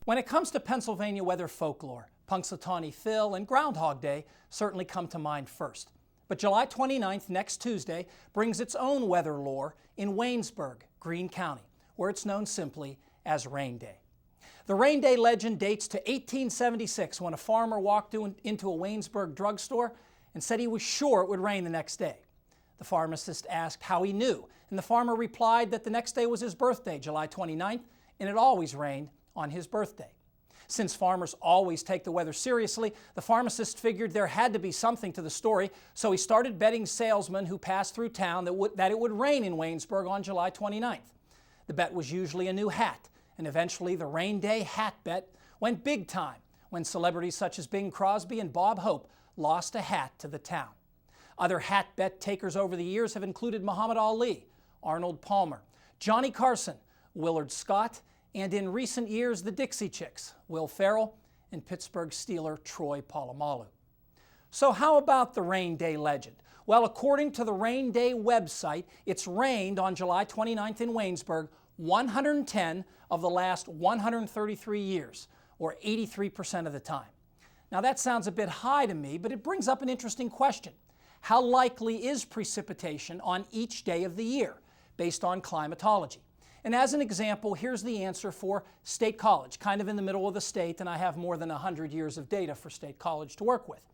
When it comes to Pennsylvania weather folklore, Punxsutawney Phil and Groundhog Day certainly come to mind first. But July 29th, next Tuesday, brings its own weather lore in Waynesburg, Greene County, where it's known simply as Rain Day. The Rain Day legend dates to 1876 when a farmer walked into a Waynesburg drugstore and said he was sure it would rain the next day. The pharmacist asked how he knew, and the farmer replied that the next day was his birthday, July 29th, and it always rained on his birthday. Since farmers always take the weather seriously, the pharmacist figured there had to be something to the story, so he started betting salesmen who passed through town that it would rain in Waynesburg on July 29th. The bet was usually a new hat, and eventually the Rain Day hat bet went big time when celebrities such as Bing Crosby and Bob Hope lost a hat to the town. Other hat bet takers over the years have included Muhammad Ali, Arnold Palmer, Johnny Carson, Willard Scott, and in recent years the Dixie Chicks, Will Ferrell, and Pittsburgh Steeler Troy Polamalu. So how about the Rain Day legend? Well, according to the Rain Day website, it's rained on July 29th in Waynesburg 110 of the last 133 years, or 83% of the time. Now that sounds a bit high to me, but it brings up an interesting question. How likely is precipitation on each day of the year, based on climatology? And as an example, here's the answer for State College, kind of in the middle of the state, and I have more than 100 years of data for State College to work with.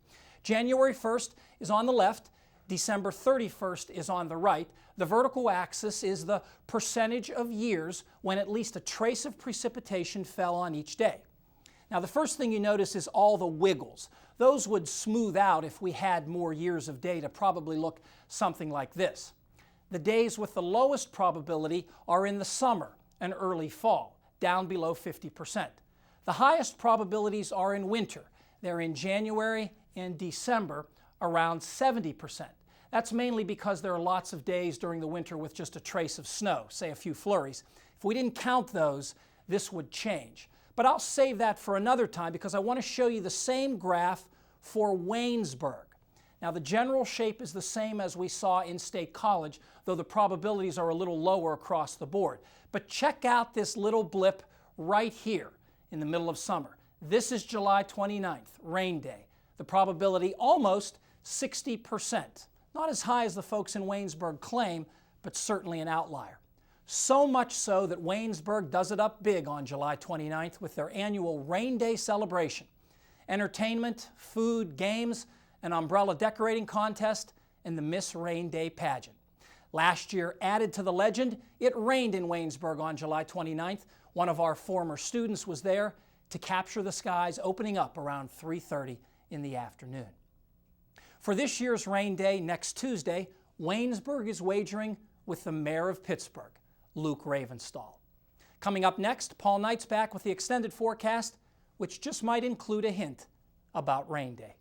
January 1st is on the left, December 31st is on the right. The vertical axis is the percentage of years when at least a trace of precipitation fell on each day. Now the first thing you notice is all the wiggles. Those would smooth out if we had more years of data, probably look something like this. The days with the lowest probability are in the summer and early fall, down below 50%. The highest probabilities are in winter. They're in January and December, around 70%. That's mainly because there are lots of days during the winter with just a trace of snow, say a few flurries. If we didn't count those, this would change. But I'll save that for another time because I want to show you the same graph for Waynesburg. Now the general shape is the same as we saw in State College, though the probabilities are a little lower across the board. But check out this little blip right here in the middle of summer. This is July 29th, Rain Day. The probability almost 60%. Not as high as the folks in Waynesburg claim, but certainly an outlier. So much so that Waynesburg does it up big on July 29th with their annual Rain Day celebration. Entertainment, food, games, an umbrella decorating contest, and the Miss Rain Day pageant. Last year, added to the legend, it rained in Waynesburg on July 29th. One of our former students was there to capture the skies opening up around 3:30 in the afternoon. For this year's Rain Day next Tuesday, Waynesburg is wagering with the mayor of Pittsburgh, Luke Ravenstahl. Coming up next, Paul Knight's back with the extended forecast, which just might include a hint about Rain Day.